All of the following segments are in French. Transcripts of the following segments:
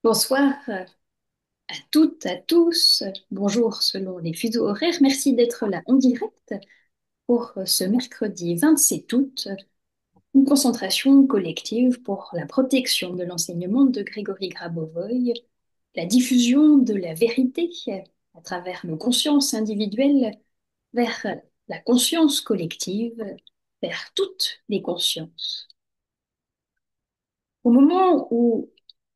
Bonsoir à toutes, à tous. Bonjour selon les fuseaux horaires. Merci d'être là en direct pour ce mercredi 27 août, une concentration collective pour la protection de l'enseignement de Grégory Grabovoy, la diffusion de la vérité à travers nos consciences individuelles vers la conscience collective, vers toutes les consciences. Au moment où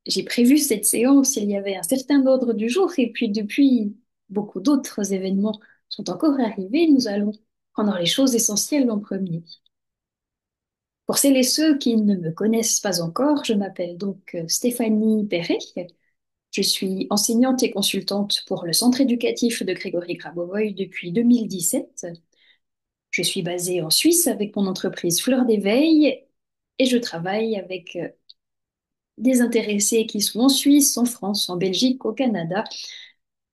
j'ai prévu cette séance, il y avait un certain ordre du jour et puis depuis, beaucoup d'autres événements sont encore arrivés. Nous allons prendre les choses essentielles en premier. Pour celles et ceux qui ne me connaissent pas encore, je m'appelle donc Stéphanie Perret. Je suis enseignante et consultante pour le centre éducatif de Grégory Grabovoy depuis 2017. Je suis basée en Suisse avec mon entreprise Fleur d'éveil et je travaille avec des intéressés qui sont en Suisse, en France, en Belgique, au Canada,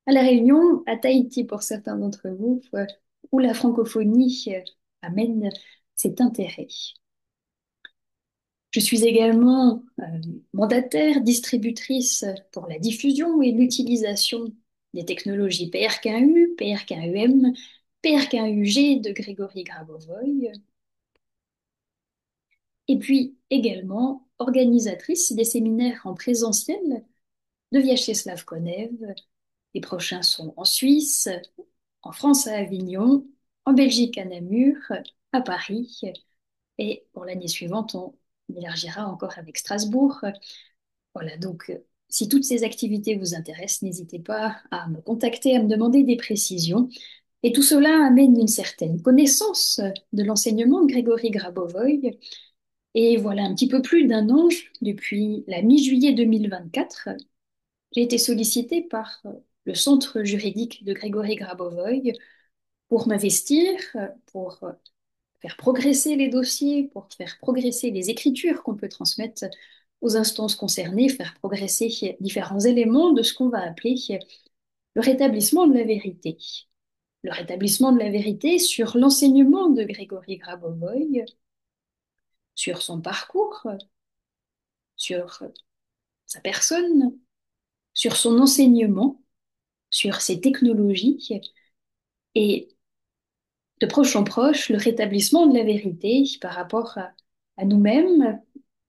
à La Réunion, à Tahiti pour certains d'entre vous, où la francophonie amène cet intérêt. Je suis également mandataire, distributrice pour la diffusion et l'utilisation des technologies PRKU, PRKUM, PRKUG de Grégory Grabovoy, et puis également organisatrice des séminaires en présentiel de Vyacheslav Konev. Les prochains sont en Suisse, en France à Avignon, en Belgique à Namur, à Paris. Et pour l'année suivante, on élargira encore avec Strasbourg. Voilà, donc si toutes ces activités vous intéressent, n'hésitez pas à me contacter, à me demander des précisions. Et tout cela amène une certaine connaissance de l'enseignement de Grégory Grabovoy. Et voilà un petit peu plus d'un an, depuis la mi-juillet 2024, j'ai été sollicitée par le centre juridique de Grégory Grabovoy pour m'investir, pour faire progresser les dossiers, pour faire progresser les écritures qu'on peut transmettre aux instances concernées, faire progresser différents éléments de ce qu'on va appeler le rétablissement de la vérité. Le rétablissement de la vérité sur l'enseignement de Grégory Grabovoy, sur son parcours, sur sa personne, sur son enseignement, sur ses technologies et de proche en proche le rétablissement de la vérité par rapport à nous-mêmes,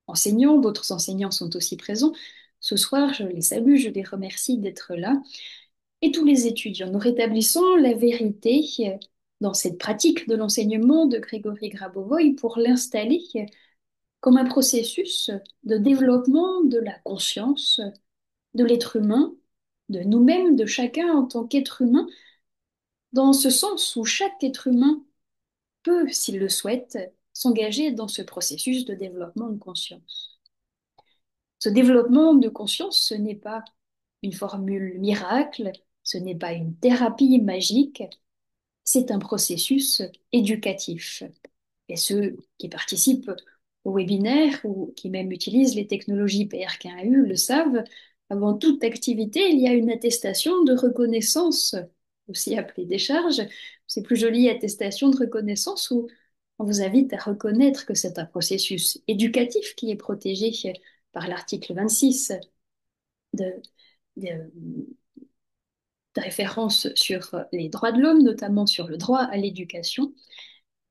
enseignants, d'autres enseignants sont aussi présents. Ce soir, je les salue, je les remercie d'être là. Et tous les étudiants, nous rétablissons la vérité dans cette pratique de l'enseignement de Grégory Grabovoy pour l'installer comme un processus de développement de la conscience de l'être humain, de nous-mêmes, de chacun en tant qu'être humain, dans ce sens où chaque être humain peut, s'il le souhaite, s'engager dans ce processus de développement de conscience. Ce développement de conscience, ce n'est pas une formule miracle, ce n'est pas une thérapie magique, c'est un processus éducatif. Et ceux qui participent au webinaire ou qui même utilisent les technologies PRK1U le savent, avant toute activité, il y a une attestation de reconnaissance, aussi appelée décharge. C'est plus joli, attestation de reconnaissance, où on vous invite à reconnaître que c'est un processus éducatif qui est protégé par l'article 26 de, de, de référence sur les droits de l'homme, notamment sur le droit à l'éducation.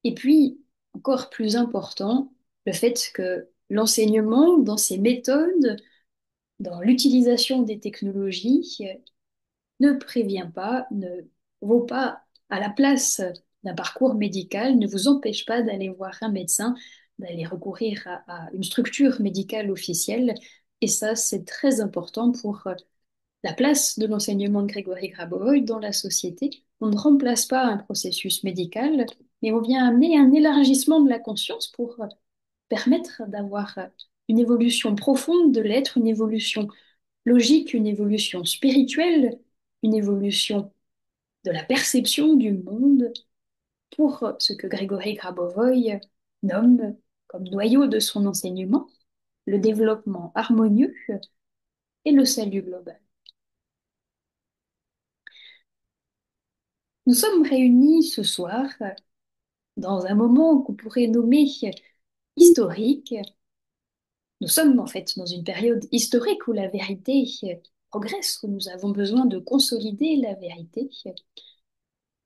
Et puis, encore plus important, le fait que l'enseignement, dans ses méthodes, dans l'utilisation des technologies, ne prévient pas, ne vaut pas à la place d'un parcours médical, ne vous empêche pas d'aller voir un médecin, d'aller recourir à une structure médicale officielle. Et ça, c'est très important pour la place de l'enseignement de Grégory Grabovoy dans la société. On ne remplace pas un processus médical, mais on vient amener un élargissement de la conscience pour permettre d'avoir une évolution profonde de l'être, une évolution logique, une évolution spirituelle, une évolution de la perception du monde pour ce que Grégory Grabovoy nomme comme noyau de son enseignement, le développement harmonieux et le salut global. Nous sommes réunis ce soir dans un moment qu'on pourrait nommer historique, Nous sommes en fait dans une période historique où la vérité progresse, où nous avons besoin de consolider la vérité.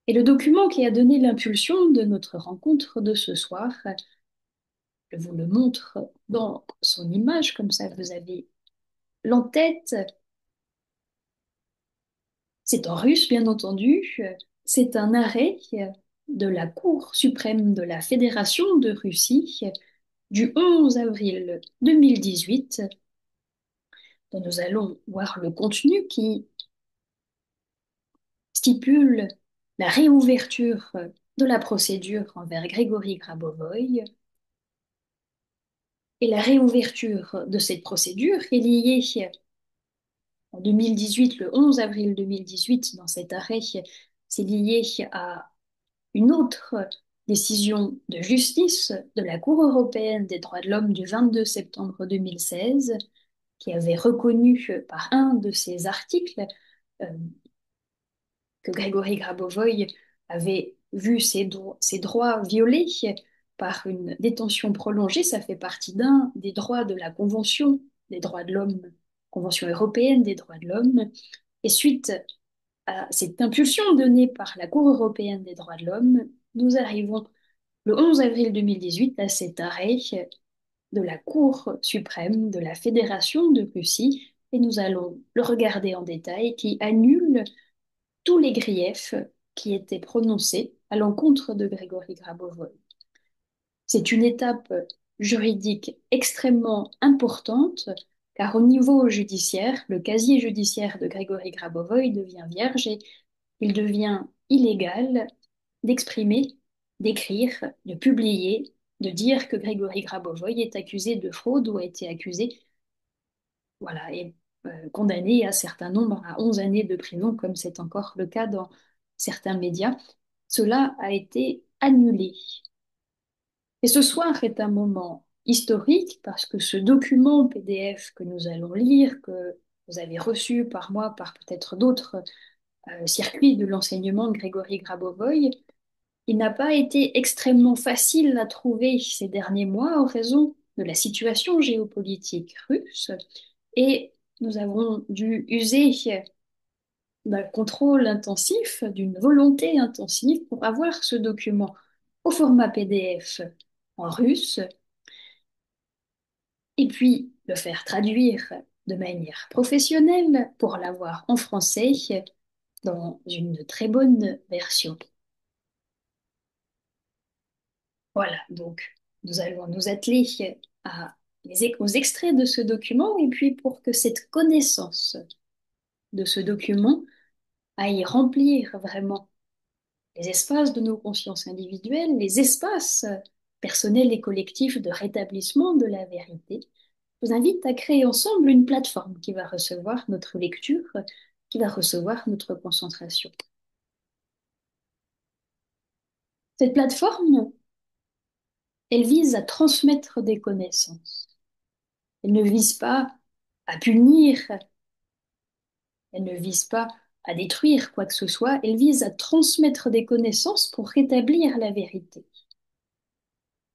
Et le document qui a donné l'impulsion de notre rencontre de ce soir, je vous le montre dans son image, comme ça vous avez l'en-tête. C'est en russe, bien entendu. C'est un arrêt de la Cour suprême de la Fédération de Russie du 11 avril 2018, dont nous allons voir le contenu qui stipule la réouverture de la procédure envers Grégory Grabovoï. Et la réouverture de cette procédure est liée en 2018, le 11 avril 2018, dans cet arrêt, c'est lié à une autre décision de justice de la Cour européenne des droits de l'homme du 22 septembre 2016, qui avait reconnu par un de ses articles euh, que Grégory Grabovoï avait vu ses droits violés par une détention prolongée. Ça fait partie d'un des droits de la Convention des droits de l'homme, Convention européenne des droits de l'homme. Et suite à cette impulsion donnée par la Cour européenne des droits de l'homme, nous arrivons le 11 avril 2018 à cet arrêt de la Cour suprême de la Fédération de Russie, et nous allons le regarder en détail, qui annule tous les griefs qui étaient prononcés à l'encontre de Grégory Grabovoï. C'est une étape juridique extrêmement importante, car au niveau judiciaire, le casier judiciaire de Grégory Grabovoï devient vierge et il devient illégal d'exprimer, d'écrire, de publier, de dire que Grégory Grabovoï est accusé de fraude ou a été accusé, voilà, et condamné à certain nombre, à 11 années de prison, comme c'est encore le cas dans certains médias. Cela a été annulé. Et ce soir est un moment historique parce que ce document PDF que nous allons lire, que vous avez reçu par moi, par peut-être d'autres circuits de l'enseignement de Grégory Grabovoï, il n'a pas été extrêmement facile à trouver ces derniers mois en raison de la situation géopolitique russe et nous avons dû user d'un contrôle intensif, d'une volonté intensive pour avoir ce document au format PDF en russe et puis le faire traduire de manière professionnelle pour l'avoir en français dans une très bonne version. Voilà, donc nous allons nous atteler aux extraits de ce document et puis pour que cette connaissance de ce document aille remplir vraiment les espaces de nos consciences individuelles, les espaces personnels et collectifs de rétablissement de la vérité, je vous invite à créer ensemble une plateforme qui va recevoir notre lecture, qui va recevoir notre concentration. Cette plateforme, elle vise à transmettre des connaissances. Elle ne vise pas à punir, elle ne vise pas à détruire quoi que ce soit, elle vise à transmettre des connaissances pour rétablir la vérité.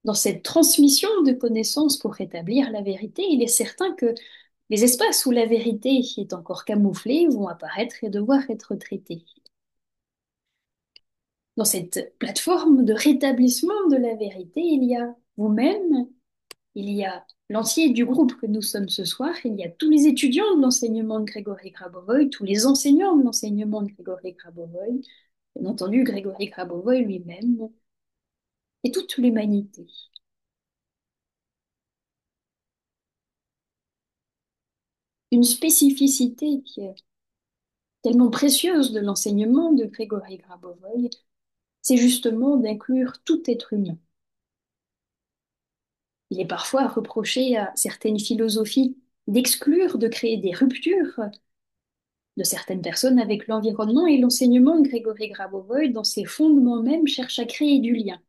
Dans cette transmission de connaissances pour rétablir la vérité, il est certain que les espaces où la vérité est encore camouflée vont apparaître et devoir être traités. Dans cette plateforme de rétablissement de la vérité, il y a vous-même, il y a l'entier du groupe que nous sommes ce soir, il y a tous les étudiants de l'enseignement de Grégory Grabovoï, tous les enseignants de l'enseignement de Grégory Grabovoï, bien entendu Grégory Grabovoï lui-même, et toute l'humanité. Une spécificité qui est tellement précieuse de l'enseignement de Grégory Grabovoï, c'est justement d'inclure tout être humain. Il est parfois reproché à certaines philosophies d'exclure, de créer des ruptures de certaines personnes avec l'environnement et l'enseignement de Grégory Grabovoï, dans ses fondements même, cherche à créer du lien.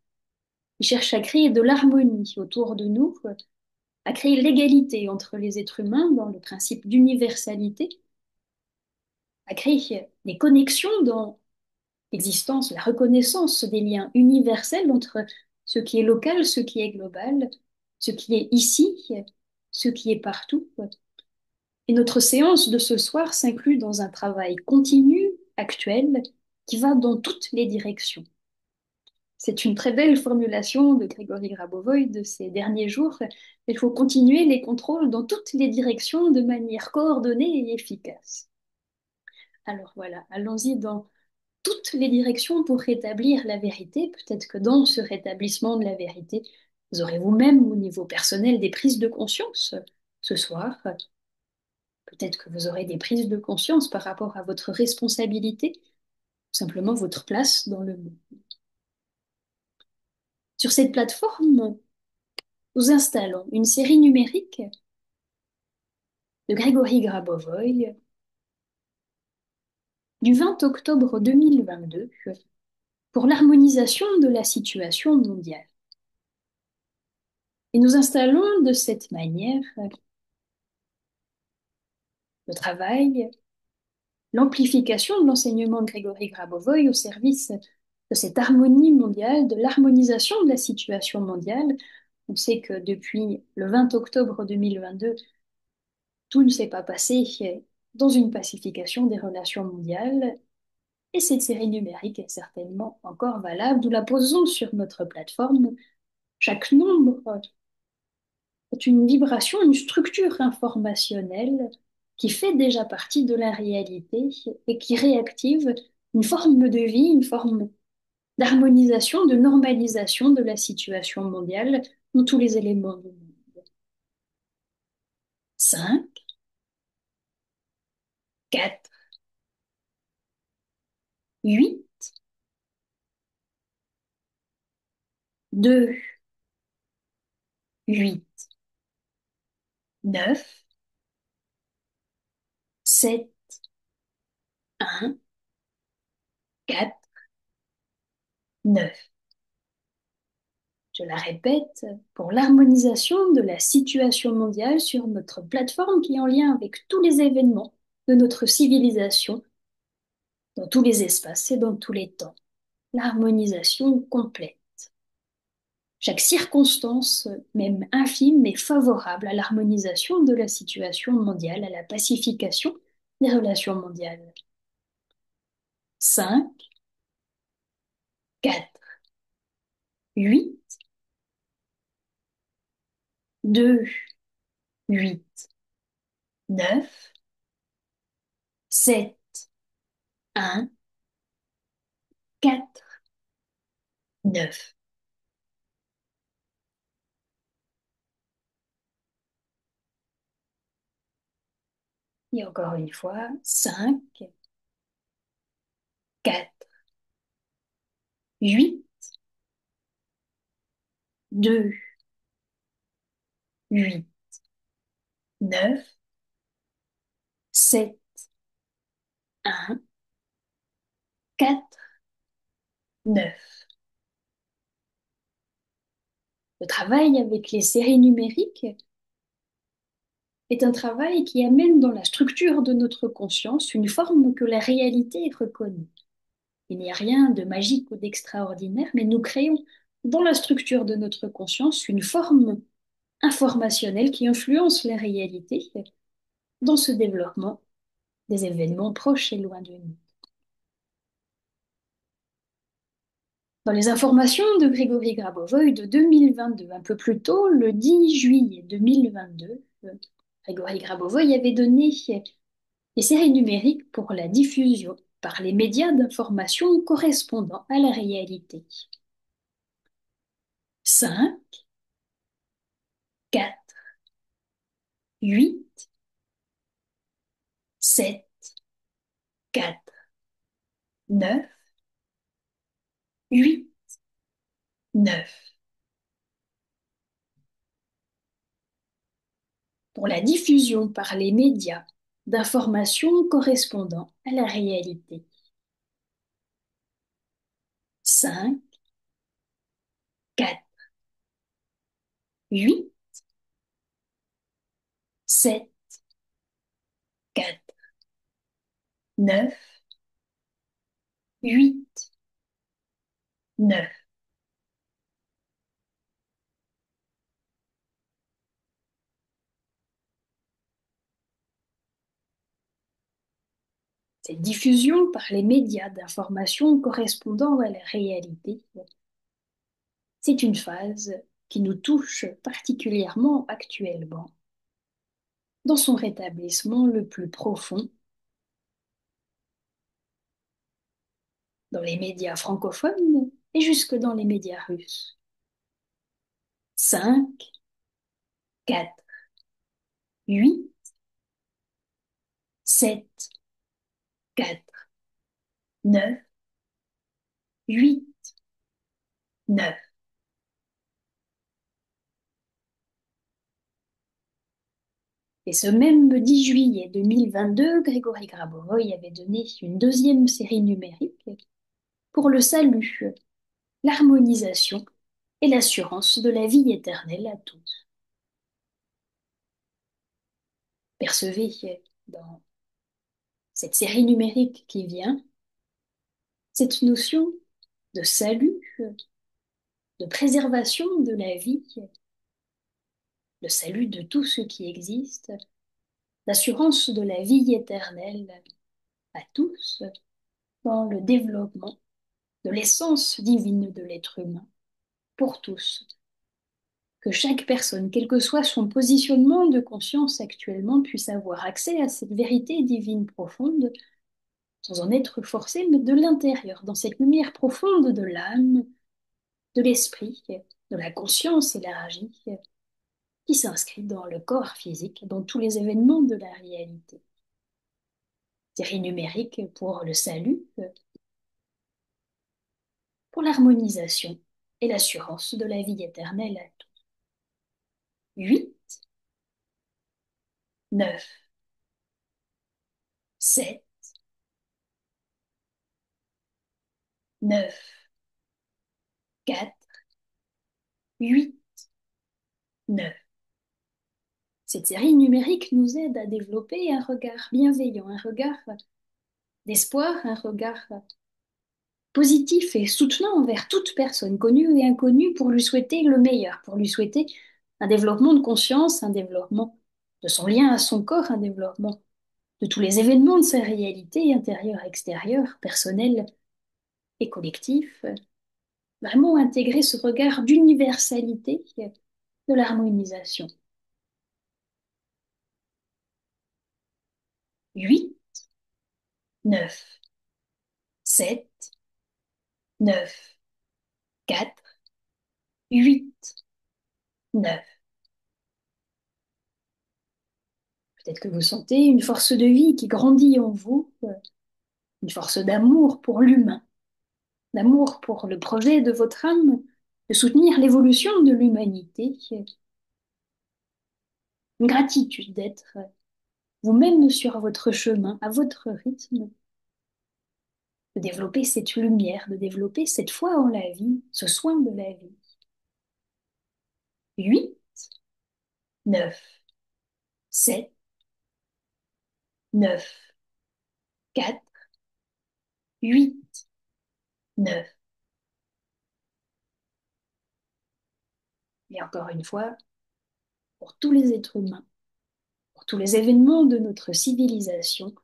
Il cherche à créer de l'harmonie autour de nous, à créer l'égalité entre les êtres humains dans le principe d'universalité, à créer des connexions dans l'existence, la reconnaissance des liens universels entre ce qui est local, ce qui est global, ce qui est ici ce qui est partout. Et notre séance de ce soir s'inclut dans un travail continu, actuel, qui va dans toutes les directions. C'est une très belle formulation de Grégory Grabovoy de ces derniers jours. Il faut continuer les contrôles dans toutes les directions de manière coordonnée et efficace. Alors voilà, allons-y dans toutes les directions pour rétablir la vérité. Peut-être que dans ce rétablissement de la vérité, vous aurez vous-même au niveau personnel des prises de conscience ce soir. Peut-être que vous aurez des prises de conscience par rapport à votre responsabilité, simplement votre place dans le monde. Sur cette plateforme, nous installons une série numérique de Grégory Grabovoy du 20 octobre 2022 pour l'harmonisation de la situation mondiale. Et nous installons de cette manière le travail, l'amplification de l'enseignement de Grégory Grabovoy au service de cette harmonie mondiale, de l'harmonisation de la situation mondiale. On sait que depuis le 20 octobre 2022, tout ne s'est pas passé dans une pacification des relations mondiales. Et cette série numérique est certainement encore valable. Nous la posons sur notre plateforme. Chaque nombre est une vibration, une structure informationnelle qui fait déjà partie de la réalité et qui réactive une forme de vie, une forme d'harmonisation, de normalisation de la situation mondiale dans tous les éléments du monde. 5, 4, 8, 2, 8, 9, 7, 1, 4, 9. Je la répète, pour l'harmonisation de la situation mondiale sur notre plateforme qui est en lien avec tous les événements de notre civilisation, dans tous les espaces et dans tous les temps. L'harmonisation complète. Chaque circonstance, même infime, est favorable à l'harmonisation de la situation mondiale, à la pacification des relations mondiales. 5, 4, 8, 2, 8, 9, 7, 1, 4, 9. Et encore une fois, 5, 4, 8, 2, 8, 9, 7, 1, 4, 9. Le travail avec les séries numériques est un travail qui amène dans la structure de notre conscience une forme que la réalité reconnaît. Il n'y a rien de magique ou d'extraordinaire, mais nous créons dans la structure de notre conscience une forme informationnelle qui influence la réalité dans ce développement des événements proches et loin de nous. Dans les informations de Grégory Grabovoy de 2022, un peu plus tôt, le 10 juillet 2022, Grégory Grabovoy avait donné des séries numériques pour la diffusion par les médias d'information correspondant à la réalité. 5, 4, 8, 7, 4, 9, 8, 9. Pour la diffusion par les médias d'informations correspondant à la réalité. 5, 4, 8, 7, 4, 9, 8, 9. Cette diffusion par les médias d'informations correspondant à la réalité, c'est une phase qui nous touche particulièrement actuellement, dans son rétablissement le plus profond, dans les médias francophones et jusque dans les médias russes. 5, 4, 8, 7, 4, 9, 8, 9. Et ce même 10 juillet 2022, Grégory Grabovoy avait donné une deuxième série numérique pour le salut, l'harmonisation et l'assurance de la vie éternelle à tous. Percevez dans cette série numérique qui vient cette notion de salut, de préservation de la vie, le salut de tout ce qui existe, l'assurance de la vie éternelle à tous dans le développement de l'essence divine de l'être humain pour tous. Que chaque personne, quel que soit son positionnement de conscience actuellement, puisse avoir accès à cette vérité divine profonde sans en être forcé, mais de l'intérieur, dans cette lumière profonde de l'âme, de l'esprit, de la conscience élargie, qui s'inscrit dans le corps physique, dans tous les événements de la réalité. Série numérique pour le salut, pour l'harmonisation et l'assurance de la vie éternelle à tous. 8, 9, 7, 9, 4, 8, 9. Cette série numérique nous aide à développer un regard bienveillant, un regard d'espoir, un regard positif et soutenant envers toute personne, connue et inconnue, pour lui souhaiter le meilleur, pour lui souhaiter un développement de conscience, un développement de son lien à son corps, un développement de tous les événements de sa réalité intérieure, extérieure, personnelle et collective. Vraiment intégrer ce regard d'universalité de l'harmonisation. 8, 9, 7, 9, 4, 8, 9. Peut-être que vous sentez une force de vie qui grandit en vous, une force d'amour pour l'humain, d'amour pour le projet de votre âme, de soutenir l'évolution de l'humanité, une gratitude d'être vous-même sur votre chemin, à votre rythme, de développer cette lumière, de développer cette foi en la vie, ce soin de la vie. 8, 9, 7, 9, 4, 8, 9. Et encore une fois, pour tous les êtres humains, pour tous les événements de notre civilisation,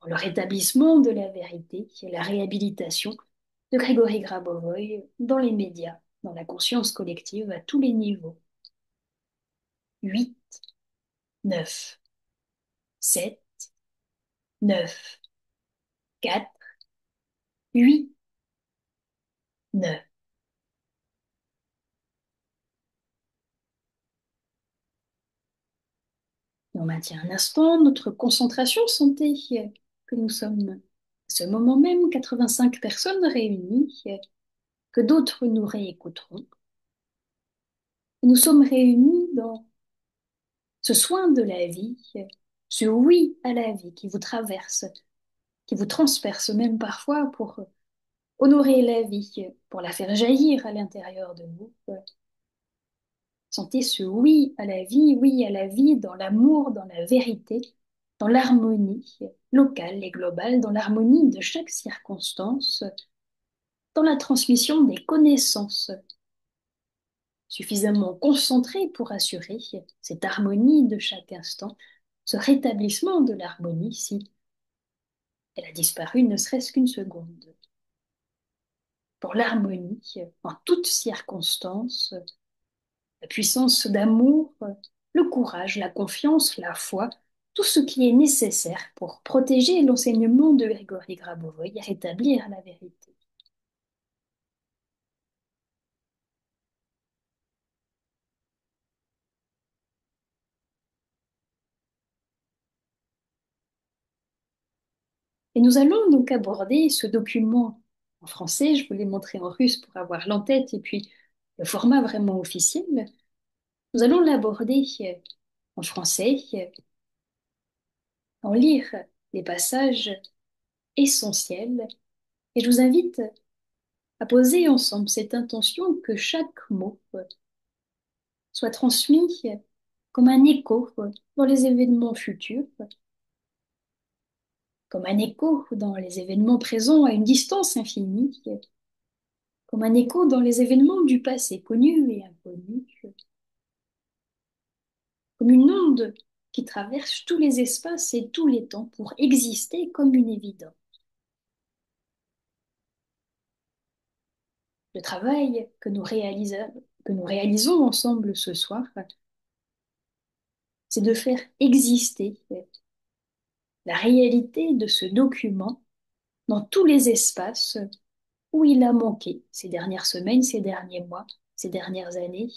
pour le rétablissement de la vérité et la réhabilitation de Grégory Grabovoy dans les médias, dans la conscience collective à tous les niveaux. 8, 9, 7, 9, 4, 8, 9. On maintient un instant notre concentration santé, que nous sommes à ce moment même 85 personnes réunies, que d'autres nous réécouteront. Nous sommes réunis dans ce soin de la vie, ce oui à la vie qui vous traverse, qui vous transperce même parfois pour honorer la vie, pour la faire jaillir à l'intérieur de vous. Sentez ce oui à la vie dans l'amour, dans la vérité, dans l'harmonie locale et globale, dans l'harmonie de chaque circonstance, dans la transmission des connaissances suffisamment concentrées pour assurer cette harmonie de chaque instant, ce rétablissement de l'harmonie si Elle a disparu ne serait-ce qu'une seconde. Pour l'harmonie, en toutes circonstances, la puissance d'amour, le courage, la confiance, la foi, tout ce qui est nécessaire pour protéger l'enseignement de Grigory Grabovoï et rétablir la vérité. Et nous allons donc aborder ce document en français, je vous l'ai montré en russe pour avoir l'en-tête, et puis le format vraiment officiel. Nous allons l'aborder en français, en lire les passages essentiels, et je vous invite à poser ensemble cette intention que chaque mot soit transmis comme un écho dans les événements futurs, comme un écho dans les événements présents à une distance infinie, comme un écho dans les événements du passé connus et inconnus, comme une onde qui traverse tous les espaces et tous les temps pour exister comme une évidence. Le travail que nous réalisons ensemble ce soir, c'est de faire exister la réalité de ce document dans tous les espaces où il a manqué ces dernières semaines, ces derniers mois, ces dernières années,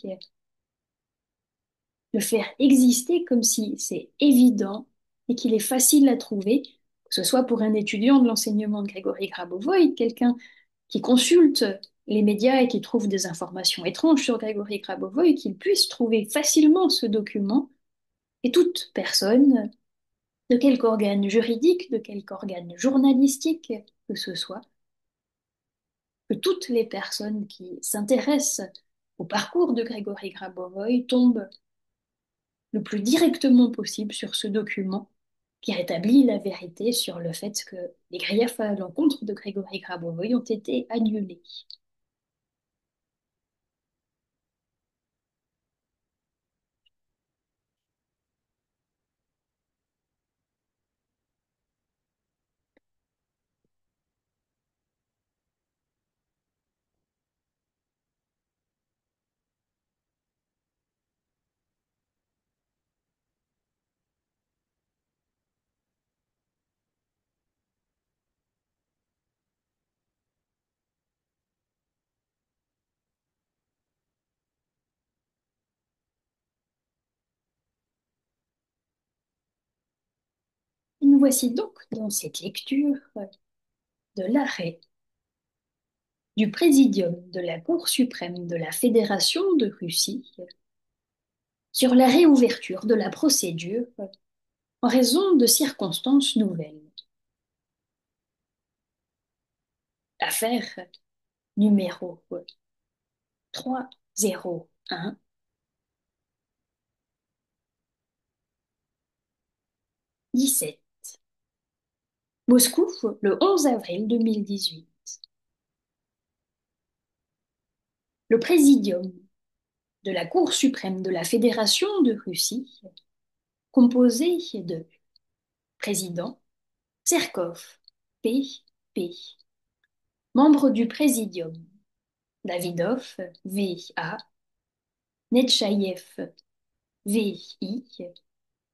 le faire exister comme si c'est évident et qu'il est facile à trouver, que ce soit pour un étudiant de l'enseignement de Grégory Grabovoï, quelqu'un qui consulte les médias et qui trouve des informations étranges sur Grégory Grabovoï, qu'il puisse trouver facilement ce document, et toute personne, de quelque organe juridique, de quelque organe journalistique que ce soit, que toutes les personnes qui s'intéressent au parcours de Grégory Grabovoï tombent le plus directement possible sur ce document qui rétablit la vérité sur le fait que les griefs à l'encontre de Grégory Grabovoï ont été annulés. Et nous voici donc dans cette lecture de l'arrêt du Présidium de la Cour suprême de la Fédération de Russie sur la réouverture de la procédure en raison de circonstances nouvelles. Affaire numéro 301 17. Moscou, le 11 avril 2018. Le Présidium de la Cour suprême de la Fédération de Russie, composé de président Tserkov, P.P. Membre du Présidium, Davidov, V.A. Netchaïev, V.I.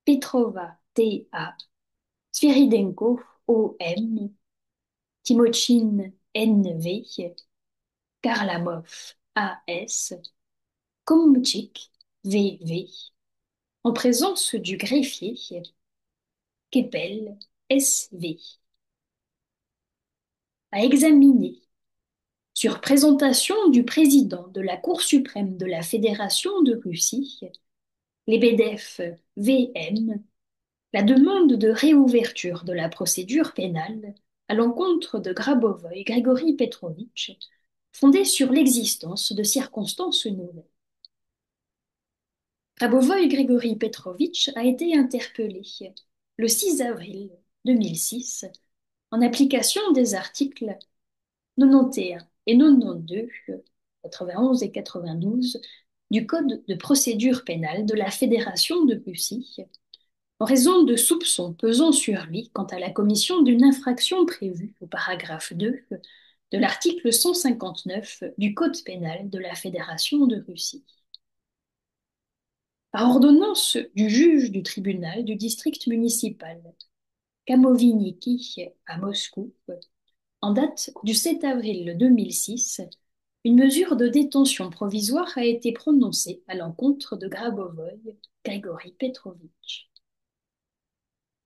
Petrova, T.A. Sviridenko, O.M. Timochin, N.V. Karlamov, A.S. Komchik, V.V. En présence du greffier Kepel, S.V. A examiner, sur présentation du président de la Cour suprême de la Fédération de Russie, Lebedev V.M., la demande de réouverture de la procédure pénale à l'encontre de Grabovoï Grigori Petrovitch, fondée sur l'existence de circonstances nouvelles. Grabovoï Grigori Petrovitch a été interpellé le 6 avril 2006 en application des articles 91 et 92, 91 et 92 du Code de procédure pénale de la Fédération de Russie, en raison de soupçons pesant sur lui quant à la commission d'une infraction prévue au paragraphe 2 de l'article 159 du Code pénal de la Fédération de Russie. Par ordonnance du juge du tribunal du district municipal Kamoviniki à Moscou, en date du 7 avril 2006, une mesure de détention provisoire a été prononcée à l'encontre de Grabovoy Grigori Petrovitch.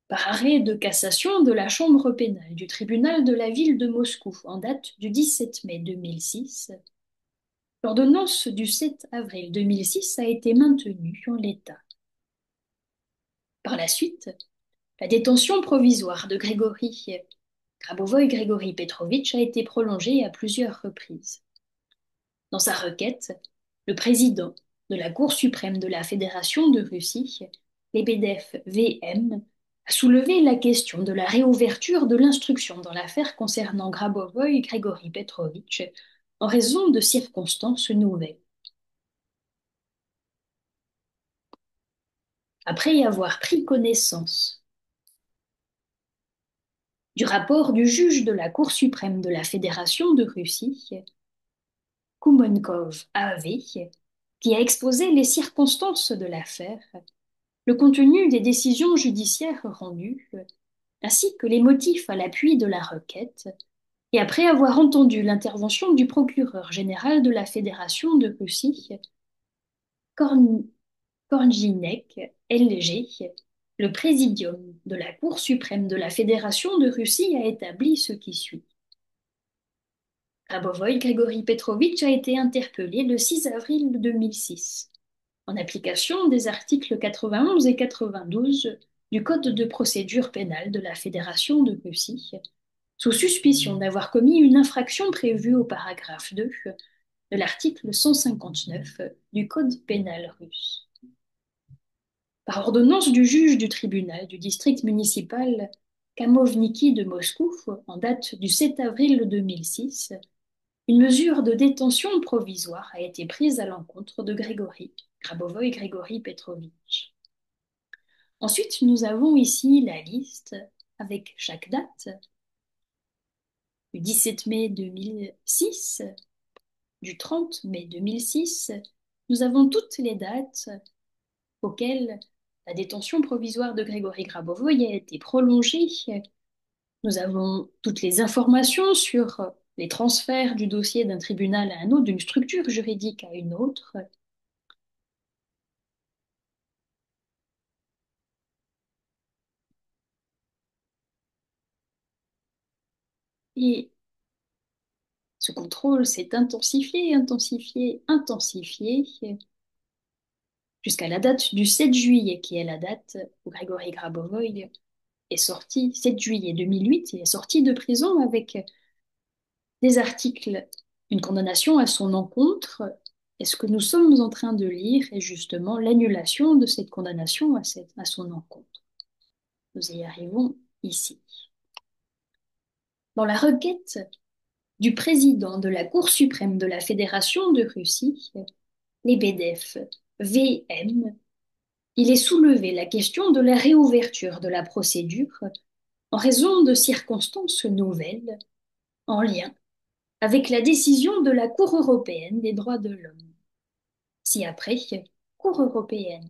Par arrêt de cassation de la chambre pénale du tribunal de la ville de Moscou en date du 17 mai 2006, l'ordonnance du 7 avril 2006 a été maintenue en l'état. Par la suite, la détention provisoire de Grabovoy Grigori Petrovitch a été prolongée à plusieurs reprises. Dans sa requête, le président de la Cour suprême de la Fédération de Russie, Lebedev VM, a soulevé la question de la réouverture de l'instruction dans l'affaire concernant Grabovoy Grigori Petrovitch en raison de circonstances nouvelles. Après y avoir pris connaissance du rapport du juge de la Cour suprême de la Fédération de Russie, Koumenkov A.V., qui a exposé les circonstances de l'affaire, le contenu des décisions judiciaires rendues, ainsi que les motifs à l'appui de la requête, et après avoir entendu l'intervention du procureur général de la Fédération de Russie, Korn- Kornjinek LG, le présidium de la Cour suprême de la Fédération de Russie a établi ce qui suit. Grabovoy Grigori Petrovitch a été interpellé le 6 avril 2006, en application des articles 91 et 92 du Code de procédure pénale de la Fédération de Russie, sous suspicion d'avoir commis une infraction prévue au paragraphe 2 de l'article 159 du Code pénal russe. Par ordonnance du juge du tribunal du district municipal Kamovniki de Moscou, en date du 7 avril 2006, une mesure de détention provisoire a été prise à l'encontre de Grabovoy Grigori Petrovitch. Ensuite, nous avons ici la liste avec chaque date du 17 mai 2006, du 30 mai 2006. Nous avons toutes les dates auxquelles la détention provisoire de Grigori Grabovoy a été prolongée. Nous avons toutes les informations sur les transferts du dossier d'un tribunal à un autre, d'une structure juridique à une autre. Et ce contrôle s'est intensifié, intensifié, intensifié, jusqu'à la date du 7 juillet, qui est la date où Grigori Grabovoy est sorti, 7 juillet 2008, il est sorti de prison avec des articles, une condamnation à son encontre. Et ce que nous sommes en train de lire est justement l'annulation de cette condamnation à son encontre. Nous y arrivons ici. Dans la requête du président de la Cour suprême de la Fédération de Russie, Lebedev VM, il est soulevé la question de la réouverture de la procédure en raison de circonstances nouvelles en lien avec la décision de la Cour européenne des droits de l'homme. Ci-après, Cour européenne,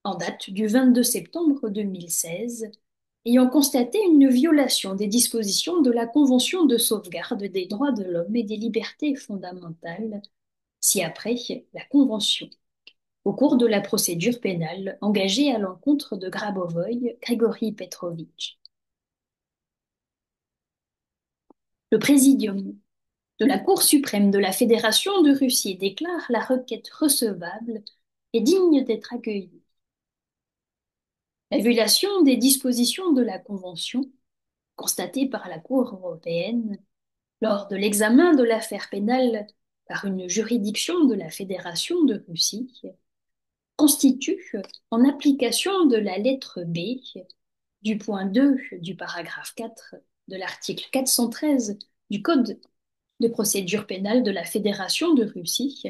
en date du 22 septembre 2016, ayant constaté une violation des dispositions de la Convention de sauvegarde des droits de l'homme et des libertés fondamentales, ci-après la Convention, au cours de la procédure pénale engagée à l'encontre de Grabovoy Grigori Petrovitch. Le présidium de la Cour suprême de la Fédération de Russie déclare la requête recevable et digne d'être accueillie. La violation des dispositions de la Convention, constatée par la Cour européenne lors de l'examen de l'affaire pénale par une juridiction de la Fédération de Russie, constitue, en application de la lettre B du point 2 du paragraphe 4 de l'article 413 du Code de procédure pénale de la Fédération de Russie,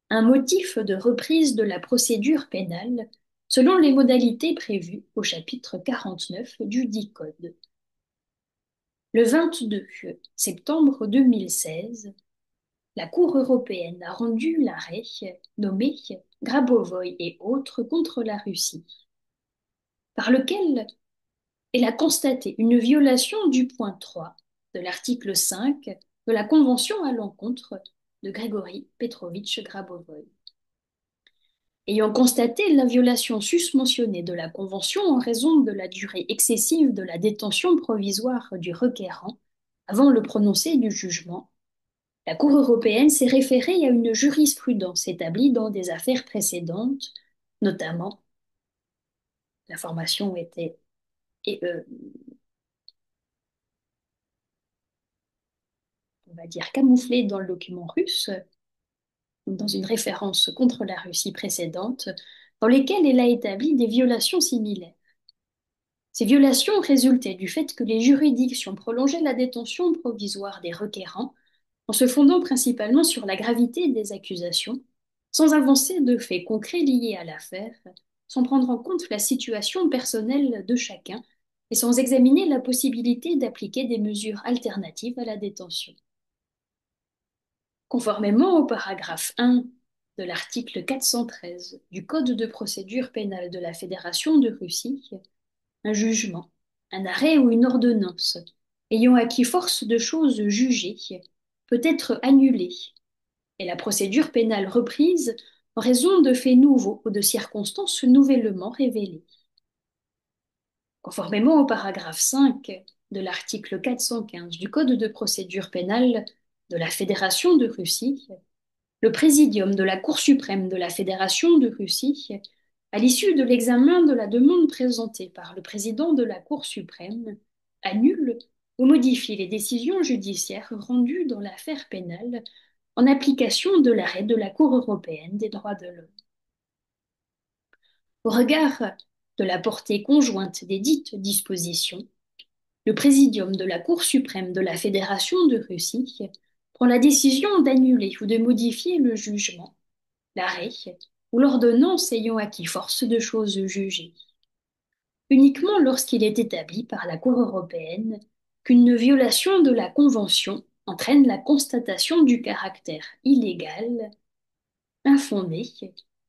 un motif de reprise de la procédure pénale selon les modalités prévues au chapitre 49 du dit Code. Le 22 septembre 2016, la Cour européenne a rendu l'arrêt nommé Grabovoi et autres contre la Russie, par lequel elle a constaté une violation du point 3 de l'article 5 de la Convention à l'encontre de Grigori Petrovitch Grabovoi. Ayant constaté la violation susmentionnée de la Convention en raison de la durée excessive de la détention provisoire du requérant avant le prononcé du jugement, la Cour européenne s'est référée à une jurisprudence établie dans des affaires précédentes, notamment, l'information était et, on va dire, camouflée dans le document russe, dans une référence contre la Russie précédente, dans lesquelles elle a établi des violations similaires. Ces violations résultaient du fait que les juridictions prolongeaient la détention provisoire des requérants en se fondant principalement sur la gravité des accusations, sans avancer de faits concrets liés à l'affaire, sans prendre en compte la situation personnelle de chacun et sans examiner la possibilité d'appliquer des mesures alternatives à la détention. Conformément au paragraphe 1 de l'article 413 du Code de procédure pénale de la Fédération de Russie, un jugement, un arrêt ou une ordonnance ayant acquis force de chose jugée peut être annulé et la procédure pénale reprise en raison de faits nouveaux ou de circonstances nouvellement révélées. Conformément au paragraphe 5 de l'article 415 du Code de procédure pénale de la Fédération de Russie, le Présidium de la Cour suprême de la Fédération de Russie, à l'issue de l'examen de la demande présentée par le président de la Cour suprême, annule ou modifie les décisions judiciaires rendues dans l'affaire pénale en application de l'arrêt de la Cour européenne des droits de l'homme. Au regard de la portée conjointe des dites dispositions, le Présidium de la Cour suprême de la Fédération de Russie prend la décision d'annuler ou de modifier le jugement, l'arrêt ou l'ordonnance ayant acquis force de chose jugée, uniquement lorsqu'il est établi par la Cour européenne qu'une violation de la Convention entraîne la constatation du caractère illégal, infondé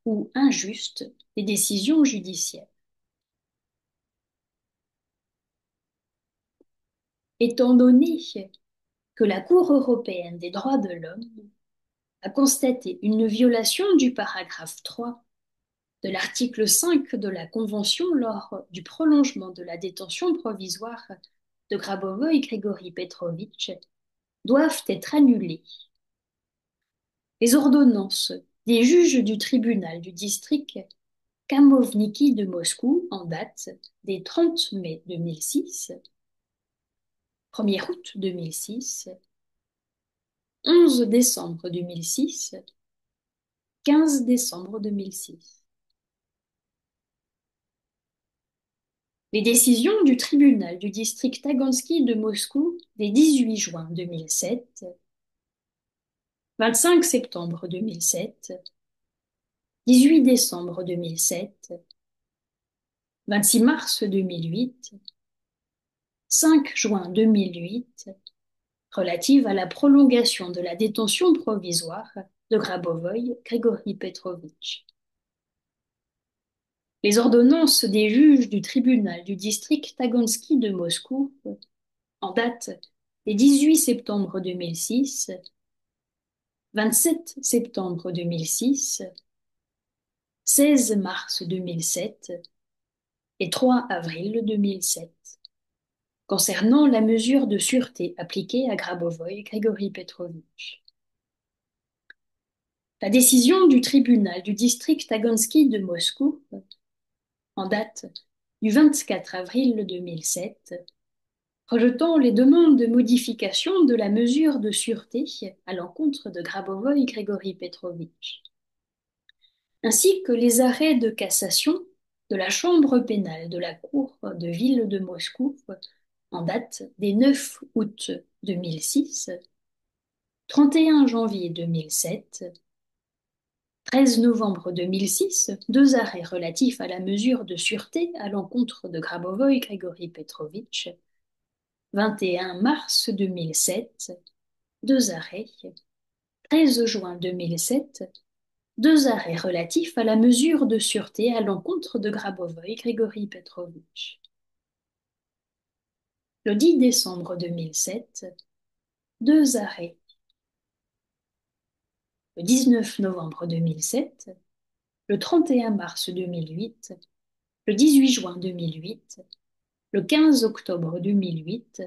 ou injuste des décisions judiciaires. Étant donné que la Cour européenne des droits de l'homme a constaté une violation du paragraphe 3 de l'article 5 de la Convention lors du prolongement de la détention provisoire de Grabovoi et Grigori Petrovitch, doivent être annulées. Les ordonnances des juges du tribunal du district Kamovniki de Moscou en date des 30 mai 2006, 1er août 2006, 11 décembre 2006, 15 décembre 2006. Les décisions du tribunal du district Tagansky de Moscou des 18 juin 2007, 25 septembre 2007, 18 décembre 2007, 26 mars 2008, 5 juin 2008, relative à la prolongation de la détention provisoire de Grabovoi Grigori Petrovitch. Les ordonnances des juges du tribunal du district Tagansky de Moscou, en date des 18 septembre 2006, 27 septembre 2006, 16 mars 2007 et 3 avril 2007, concernant la mesure de sûreté appliquée à Grabovoi Grigori Petrovitch. La décision du tribunal du district Tagansky de Moscou, en date du 24 avril 2007, rejetant les demandes de modification de la mesure de sûreté à l'encontre de Grabovoi Grigori Petrovitch, ainsi que les arrêts de cassation de la chambre pénale de la Cour de ville de Moscou en date des 9 août 2006, 31 janvier 2007, 13 novembre 2006, deux arrêts relatifs à la mesure de sûreté à l'encontre de Grabovoï Grigori Petrovitch. 21 mars 2007, deux arrêts. 13 juin 2007, deux arrêts relatifs à la mesure de sûreté à l'encontre de Grabovoï Grigori Petrovitch. Le 10 décembre 2007, deux arrêts. Le 19 novembre 2007, le 31 mars 2008, le 18 juin 2008, le 15 octobre 2008,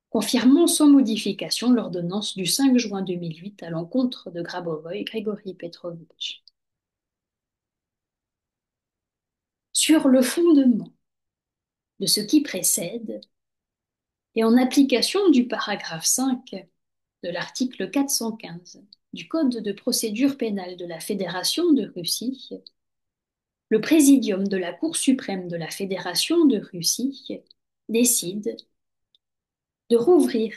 confirmant sans modification l'ordonnance du 5 juin 2008 à l'encontre de Grabovoï Grigori Petrovitch. Sur le fondement de ce qui précède, et en application du paragraphe 5 de l'article 415 du Code de procédure pénale de la Fédération de Russie, le Présidium de la Cour suprême de la Fédération de Russie décide de rouvrir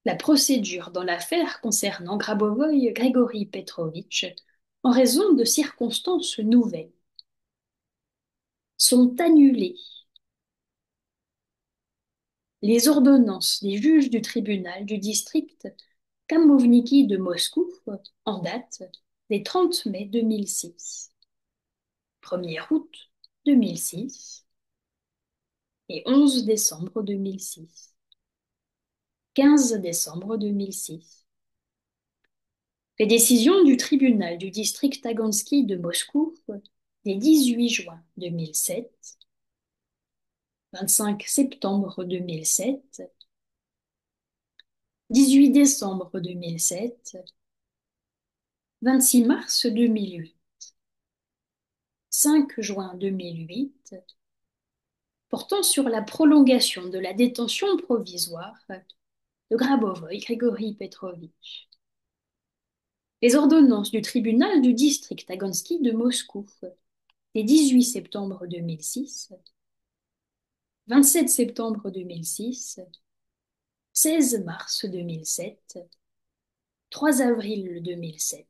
la procédure dans l'affaire concernant Grabovoï Grigori Petrovitch en raison de circonstances nouvelles. Sont annulées les ordonnances des juges du tribunal du district Kamovniki de Moscou en date des 30 mai 2006, 1er août 2006 et 11 décembre 2006, 15 décembre 2006. Les décisions du tribunal du district Tagansky de Moscou des 18 juin 2007, 25 septembre 2007, 18 décembre 2007, 26 mars 2008, 5 juin 2008, portant sur la prolongation de la détention provisoire de Grabovoï Grigori Petrovitch. Les ordonnances du tribunal du district Tagansky de Moscou des 18 septembre 2006, 27 septembre 2006, 16 mars 2007, 3 avril 2007.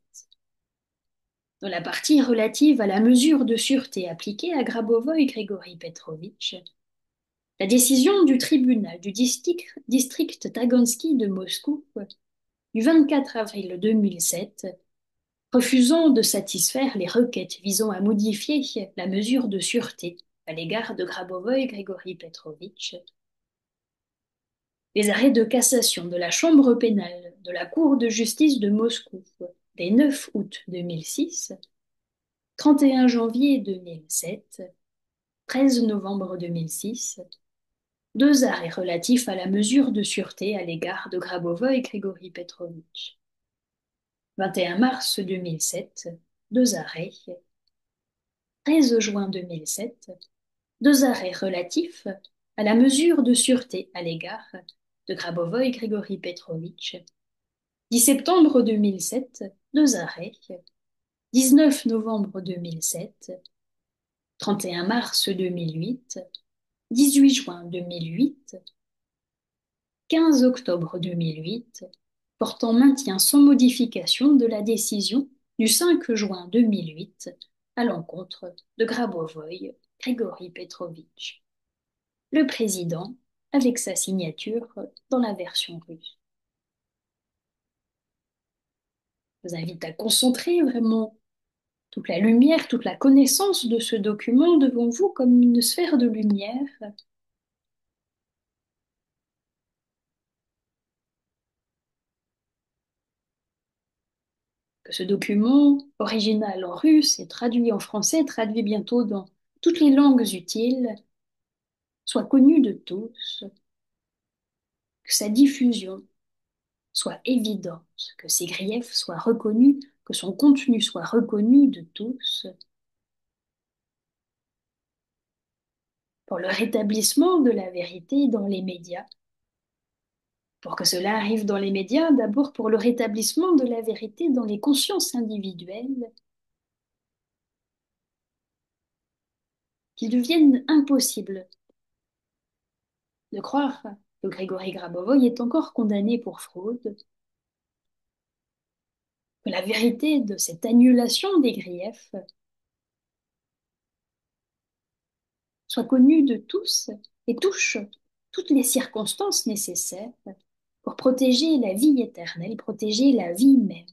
Dans la partie relative à la mesure de sûreté appliquée à Grabovoï Grigori Petrovitch, la décision du tribunal du district Tagansky de Moscou du 24 avril 2007, refusant de satisfaire les requêtes visant à modifier la mesure de sûreté à l'égard de Grabovoï Grigori Petrovitch, les arrêts de cassation de la Chambre pénale de la Cour de justice de Moscou des 9 août 2006, 31 janvier 2007, 13 novembre 2006, deux arrêts relatifs à la mesure de sûreté à l'égard de Grabovoï Grigori Petrovitch. 21 mars 2007, deux arrêts. 13 juin 2007, deux arrêts relatifs à la mesure de sûreté à l'égard de Grabovoï Grigori Petrovitch. 10 septembre 2007, deux arrêts. 19 novembre 2007, 31 mars 2008, 18 juin 2008, 15 octobre 2008, portant maintien sans modification de la décision du 5 juin 2008 à l'encontre de Grabovoï Grigori Petrovitch. Le président avec sa signature dans la version russe. Je vous invite à concentrer vraiment toute la lumière, toute la connaissance de ce document devant vous comme une sphère de lumière. Que ce document, original en russe et traduit en français, traduit bientôt dans toutes les langues utiles, soit connu de tous, que sa diffusion soit évidente, que ses griefs soient reconnus, que son contenu soit reconnu de tous, pour le rétablissement de la vérité dans les médias. Pour que cela arrive dans les médias, d'abord pour le rétablissement de la vérité dans les consciences individuelles, qu'il devienne impossible de croire que Grégory Grabovoï est encore condamné pour fraude, que la vérité de cette annulation des griefs soit connue de tous et touche toutes les circonstances nécessaires pour protéger la vie éternelle, protéger la vie même.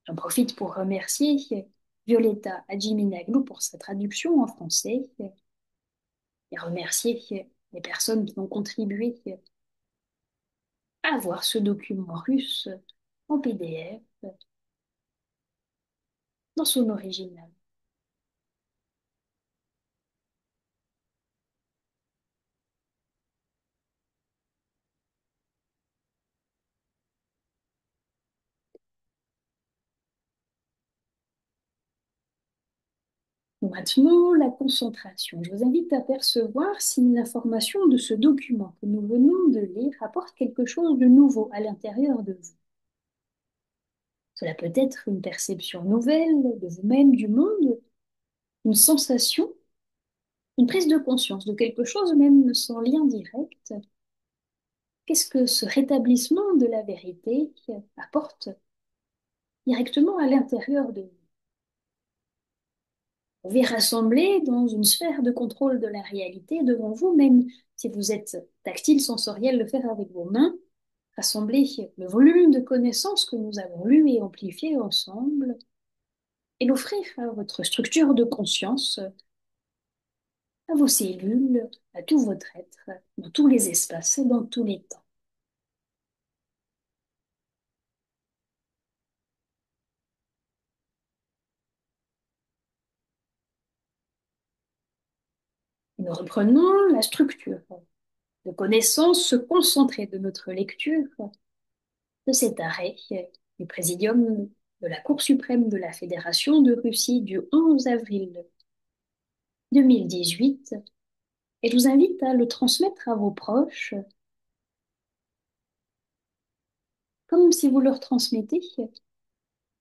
J'en profite pour remercier Violetta Hadjiminaglu pour sa traduction en français et remercier les personnes qui ont contribué à avoir ce document russe en PDF dans son original. Maintenant, la concentration. Je vous invite à percevoir si l'information de ce document que nous venons de lire apporte quelque chose de nouveau à l'intérieur de vous. Cela peut être une perception nouvelle de vous-même, du monde, une sensation, une prise de conscience de quelque chose même sans lien direct. Qu'est-ce que ce rétablissement de la vérité apporte directement à l'intérieur de vous? Vous pouvez rassembler dans une sphère de contrôle de la réalité devant vous, même si vous êtes tactile, sensoriel, le faire avec vos mains, rassembler le volume de connaissances que nous avons lu et amplifié ensemble et l'offrir à votre structure de conscience, à vos cellules, à tout votre être, dans tous les espaces et dans tous les temps. Nous reprenons la structure de connaissances concentrées de notre lecture de cet arrêt du Présidium de la Cour suprême de la Fédération de Russie du 11 avril 2018 et je vous invite à le transmettre à vos proches comme si vous leur transmettez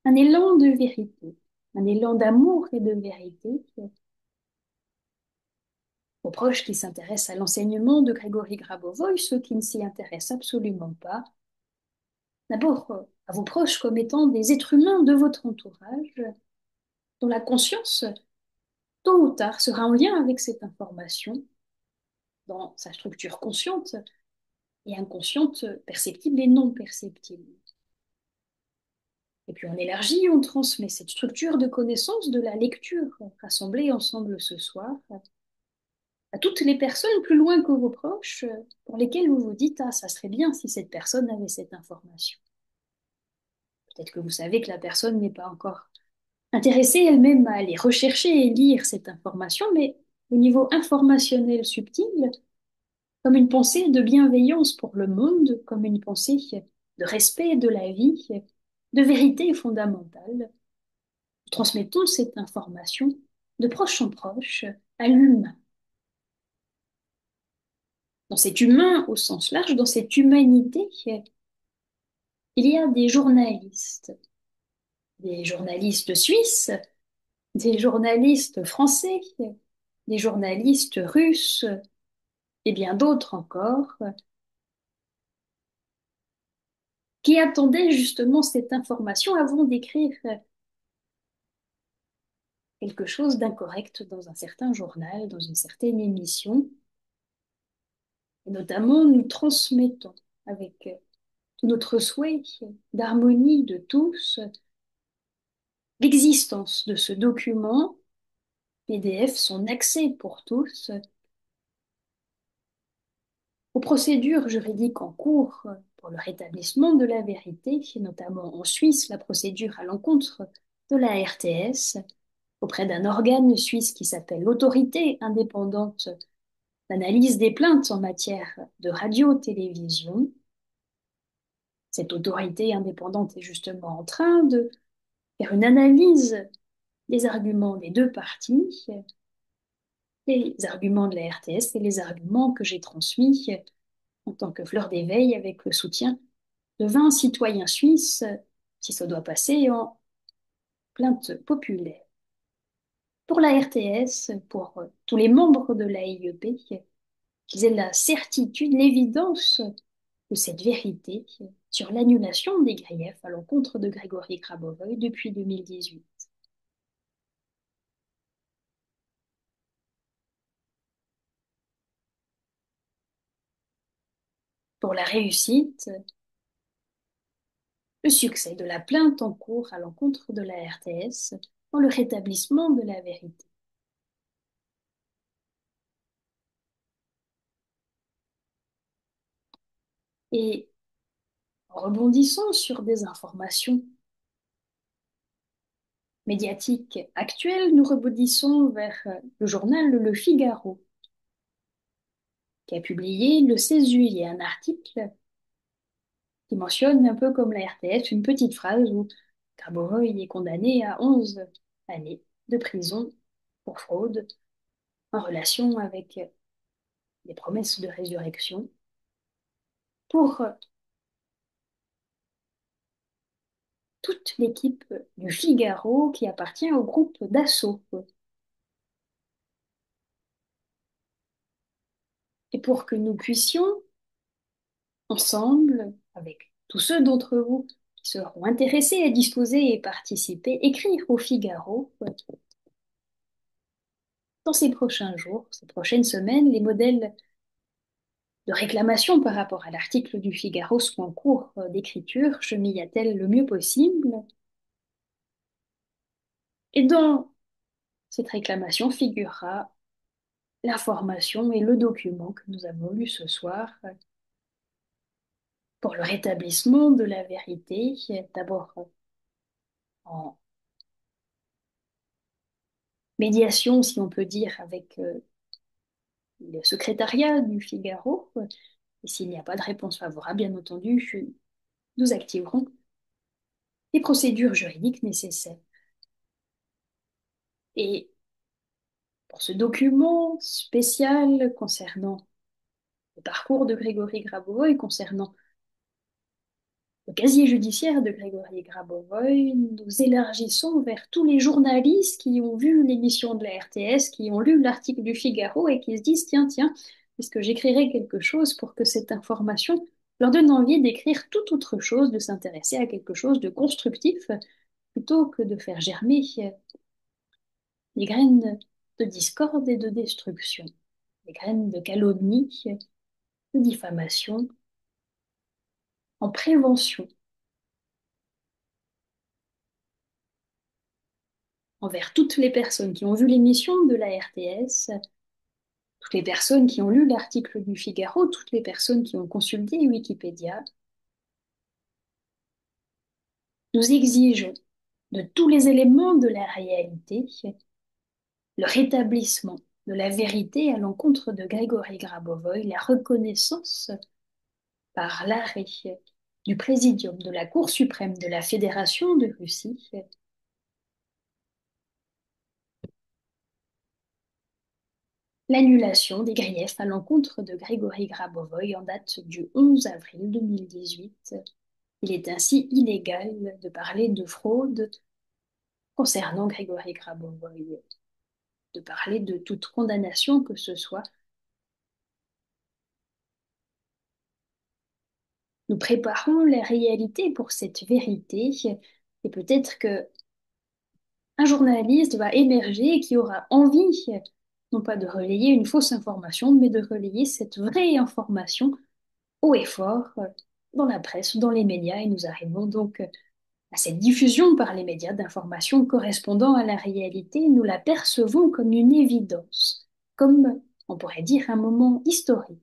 un élan de vérité, un élan d'amour et de vérité aux proches qui s'intéressent à l'enseignement de Grégory Grabovoï, ceux qui ne s'y intéressent absolument pas. D'abord, à vos proches comme étant des êtres humains de votre entourage, dont la conscience, tôt ou tard, sera en lien avec cette information dans sa structure consciente et inconsciente, perceptible et non perceptible. Et puis on élargit, on transmet cette structure de connaissance de la lecture rassemblée ensemble ce soir à toutes les personnes plus loin que vos proches pour lesquelles vous vous dites, ah, ça serait bien si cette personne avait cette information. Peut-être que vous savez que la personne n'est pas encore intéressée elle-même à aller rechercher et lire cette information, mais au niveau informationnel subtil, comme une pensée de bienveillance pour le monde, comme une pensée de respect de la vie, de vérité fondamentale. Nous transmettons cette information de proche en proche à l'humain. Dans cet humain au sens large, dans cette humanité, il y a des journalistes suisses, des journalistes français, des journalistes russes et bien d'autres encore, qui attendaient justement cette information avant d'écrire quelque chose d'incorrect dans un certain journal, dans une certaine émission. Et notamment, nous transmettons avec tout notre souhait d'harmonie de tous l'existence de ce document PDF, son accès pour tous, aux procédures juridiques en cours pour le rétablissement de la vérité, notamment en Suisse, la procédure à l'encontre de la RTS auprès d'un organe suisse qui s'appelle l'Autorité indépendante d'analyse des plaintes en matière de radio-télévision. Cette autorité indépendante est justement en train de faire une analyse des arguments des deux parties, les arguments de la RTS et les arguments que j'ai transmis en tant que fleur d'éveil avec le soutien de 20 citoyens suisses, si ça doit passer en plainte populaire. Pour la RTS, pour tous les membres de la l'AIEP, qu'ils aient la certitude, l'évidence de cette vérité sur l'annulation des griefs à l'encontre de Grégory Grabovoy depuis 2018. Pour la réussite, le succès de la plainte en cours à l'encontre de la RTS dans le rétablissement de la vérité. Et en rebondissant sur des informations médiatiques actuelles, nous rebondissons vers le journal Le Figaro, qui a publié le 16 juillet un article qui mentionne un peu comme la RTS une petite phrase où Grabovoy est condamné à 11 années de prison pour fraude en relation avec les promesses de résurrection pour toute l'équipe du Figaro qui appartient au groupe Dassault. Et pour que nous puissions, ensemble, avec tous ceux d'entre vous qui seront intéressés à disposer et participer, écrire au Figaro dans ces prochains jours, ces prochaines semaines, les modèles de réclamation par rapport à l'article du Figaro sont en cours d'écriture. Je m'y attelle le mieux possible. Et dans cette réclamation figurera l'information et le document que nous avons lu ce soir pour le rétablissement de la vérité, d'abord en médiation, si on peut dire, avec le secrétariat du Figaro. Et s'il n'y a pas de réponse favorable, bien entendu, nous activerons les procédures juridiques nécessaires. Et pour ce document spécial concernant le parcours de Grégory Grabovoy, concernant le casier judiciaire de Grégory Grabovoy, nous élargissons vers tous les journalistes qui ont vu l'émission de la RTS, qui ont lu l'article du Figaro et qui se disent, tiens, tiens, est-ce que j'écrirai quelque chose pour que cette information leur donne envie d'écrire tout autre chose, de s'intéresser à quelque chose de constructif, plutôt que de faire germer les graines de discorde et de destruction, les graines de calomnie, de diffamation, en prévention envers toutes les personnes qui ont vu l'émission de la RTS, toutes les personnes qui ont lu l'article du Figaro, toutes les personnes qui ont consulté Wikipédia. Nous exigeons de tous les éléments de la réalité le rétablissement de la vérité à l'encontre de Grégory Grabovoy, la reconnaissance par l'arrêt du présidium de la Cour suprême de la Fédération de Russie l'annulation des griefs à l'encontre de Grégory Grabovoy en date du 11 avril 2018. Il est ainsi illégal de parler de fraude concernant Grégory Grabovoy, de parler de toute condamnation que ce soit. Nous préparons la réalité pour cette vérité et peut-être que un journaliste va émerger qui aura envie, non pas de relayer une fausse information, mais de relayer cette vraie information haut et fort dans la presse, dans les médias, et nous arrivons donc à cette diffusion par les médias d'informations correspondant à la réalité. Nous la percevons comme une évidence, comme on pourrait dire un moment historique.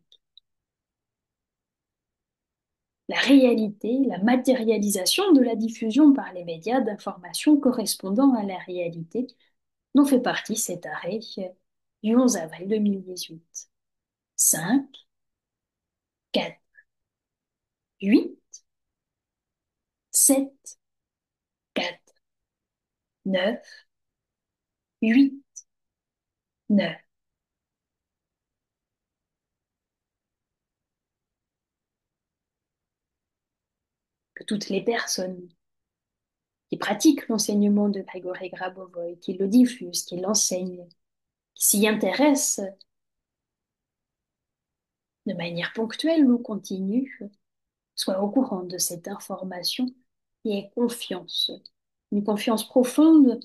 La réalité, la matérialisation de la diffusion par les médias d'informations correspondant à la réalité dont fait partie cet arrêt du 11 avril 2018. 5, 4, 8, 7, 4, 9, 8, 9. Que toutes les personnes qui pratiquent l'enseignement de Grégory Grabovoy, qui le diffusent, qui l'enseignent, qui s'y intéressent, de manière ponctuelle ou continue, soit au courant de cette information et ait confiance, une confiance profonde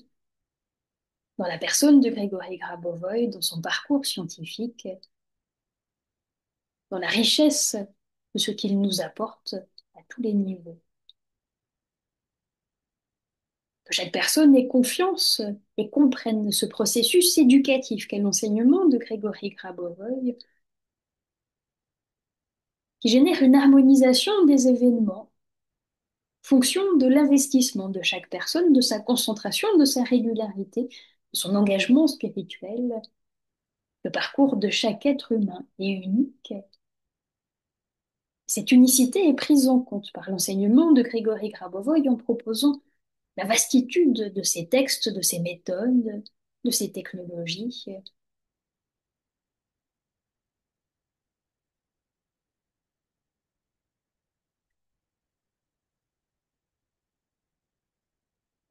dans la personne de Grégory Grabovoy, dans son parcours scientifique, dans la richesse de ce qu'il nous apporte à tous les niveaux. Que chaque personne ait confiance et comprenne ce processus éducatif qu'est l'enseignement de Grégory Grabovoy, qui génère une harmonisation des événements, fonction de l'investissement de chaque personne, de sa concentration, de sa régularité, de son engagement spirituel. Le parcours de chaque être humain est unique. Cette unicité est prise en compte par l'enseignement de Grégory Grabovoy en proposant la vastitude de ses textes, de ses méthodes, de ses technologies.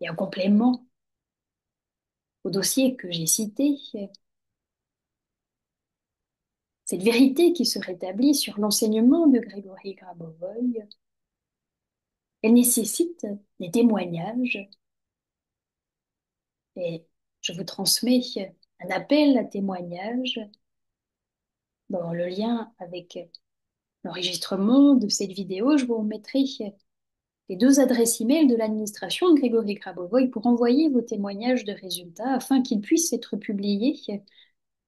Et en complément au dossier que j'ai cité, cette vérité qui se rétablit sur l'enseignement de Grégory Grabovoy, elle nécessite des témoignages et je vous transmets un appel à témoignages dans le lien avec l'enregistrement de cette vidéo. Je vous remettrai les deux adresses e-mail de l'administration de Grégory Grabovoy pour envoyer vos témoignages de résultats afin qu'ils puissent être publiés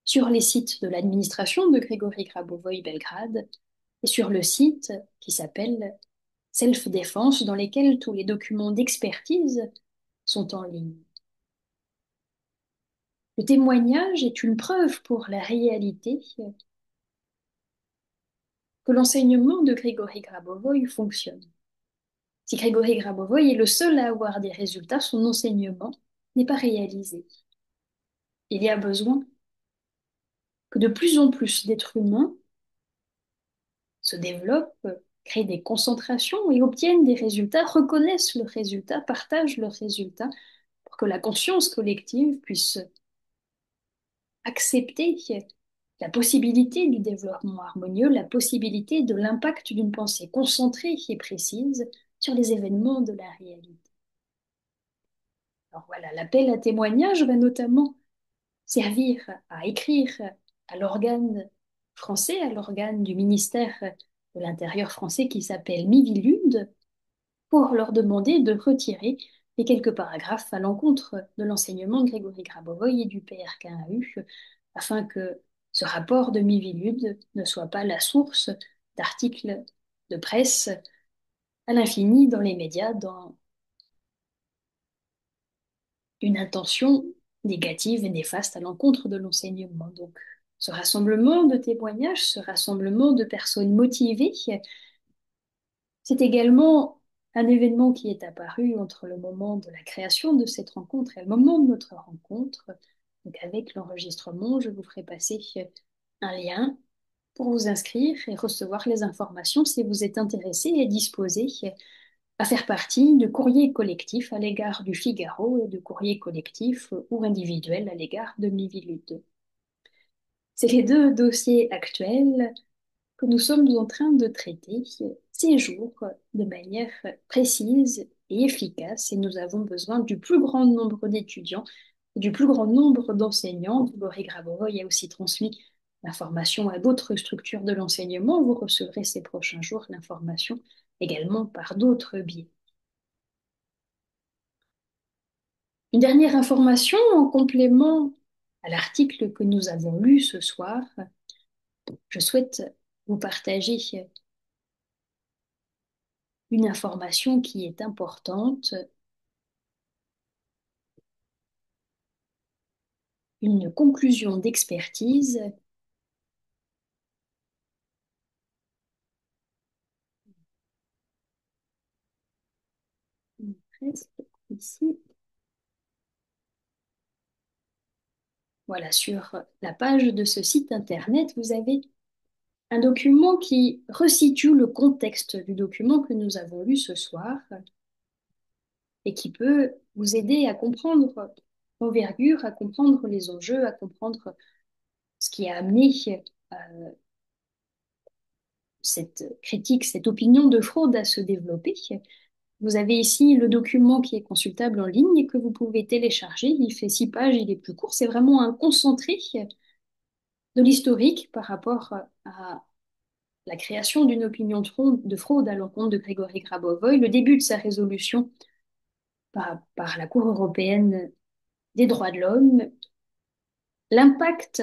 sur les sites de l'administration de Grégory Grabovoy Belgrade et sur le site qui s'appelle Self-Défense, dans lesquels tous les documents d'expertise sont en ligne. Le témoignage est une preuve pour la réalité que l'enseignement de Grégory Grabovoy fonctionne. Si Grégory Grabovoy est le seul à avoir des résultats, son enseignement n'est pas réalisé. Il y a besoin que de plus en plus d'êtres humains se développent, créent des concentrations et obtiennent des résultats, reconnaissent le résultat, partagent le résultat, pour que la conscience collective puisse accepter la possibilité du développement harmonieux, la possibilité de l'impact d'une pensée concentrée et précise sur les événements de la réalité. Alors voilà, l'appel à témoignage va notamment servir à écrire à l'organe français, à l'organe du ministère de l'Intérieur français qui s'appelle Miviludes, pour leur demander de retirer les quelques paragraphes à l'encontre de l'enseignement de Grégory Grabovoy et du PRKAU, afin que ce rapport de Miviludes ne soit pas la source d'articles de presse à l'infini dans les médias, dans une intention négative et néfaste à l'encontre de l'enseignement. Donc, ce rassemblement de témoignages, ce rassemblement de personnes motivées, c'est également un événement qui est apparu entre le moment de la création de cette rencontre et le moment de notre rencontre. Donc, avec l'enregistrement, je vous ferai passer un lien pour vous inscrire et recevoir les informations si vous êtes intéressé et disposé à faire partie de courriers collectifs à l'égard du Figaro et de courriers collectifs ou individuels à l'égard de Miviludes. C'est les deux dossiers actuels que nous sommes en train de traiter ces jours de manière précise et efficace et nous avons besoin du plus grand nombre d'étudiants et du plus grand nombre d'enseignants. Grégory Grabovoy a aussi transmis l'information à d'autres structures de l'enseignement. Vous recevrez ces prochains jours l'information également par d'autres biais. Une dernière information en complément à l'article que nous avons lu ce soir. Je souhaite vous partager une information qui est importante, une conclusion d'expertise presque ici. Voilà, sur la page de ce site internet, vous avez un document qui resitue le contexte du document que nous avons lu ce soir et qui peut vous aider à comprendre l'envergure, à comprendre les enjeux, à comprendre ce qui a amené cette critique, cette opinion de fraude à se développer, vous avez ici le document qui est consultable en ligne et que vous pouvez télécharger. Il fait 6 pages, il est plus court. C'est vraiment un concentré de l'historique par rapport à la création d'une opinion de fraude à l'encontre de Grégory Grabovoy, le début de sa résolution par la Cour européenne des droits de l'homme, l'impact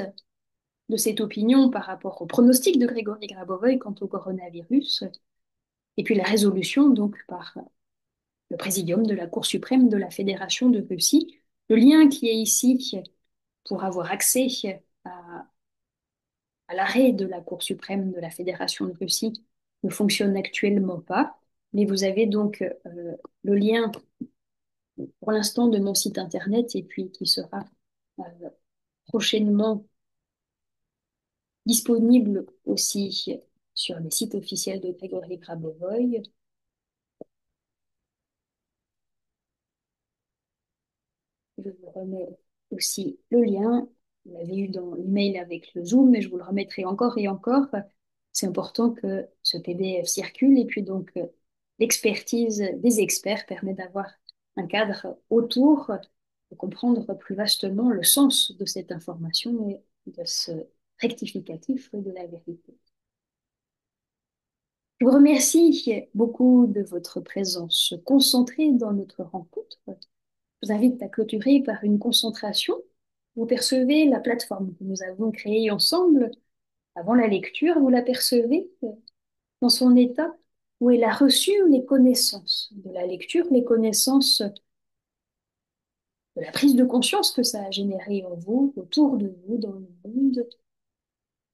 de cette opinion par rapport au pronostic de Grégory Grabovoy quant au coronavirus, et puis la résolution donc par le présidium de la Cour suprême de la Fédération de Russie. Le lien qui est ici pour avoir accès à, à l'arrêt de la Cour suprême de la Fédération de Russie ne fonctionne actuellement pas, mais vous avez donc le lien pour l'instant de mon site internet et puis qui sera euh, prochainement disponible aussi sur les sites officiels de Grégory Grabovoy. Je vous remets aussi le lien. Vous l'avez eu dans l'email avec le Zoom, mais je vous le remettrai encore et encore. C'est important que ce PDF circule et puis donc l'expertise des experts permet d'avoir un cadre autour de comprendre plus vastement le sens de cette information et de ce rectificatif de la vérité. Je vous remercie beaucoup de votre présence concentrée dans notre rencontre. Je vous invite à clôturer par une concentration. Vous percevez la plateforme que nous avons créée ensemble avant la lecture. Vous la percevez dans son état où elle a reçu les connaissances de la lecture, les connaissances de la prise de conscience que ça a généré en vous, autour de vous, dans le monde,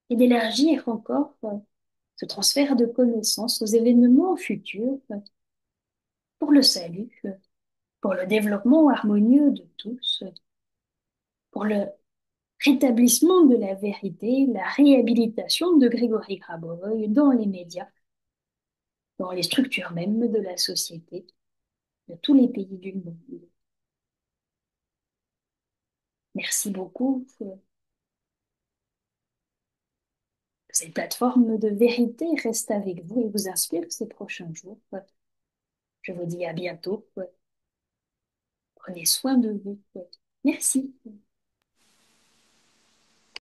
et d'élargir encore ce transfert de connaissances aux événements futurs pour le salut, pour le développement harmonieux de tous, pour le rétablissement de la vérité, la réhabilitation de Grégory Grabovoy dans les médias, dans les structures même de la société, de tous les pays du monde. Merci beaucoup. Cette plateforme de vérité reste avec vous et vous inspire ces prochains jours. Je vous dis à bientôt. Prenez soin de vous. Merci.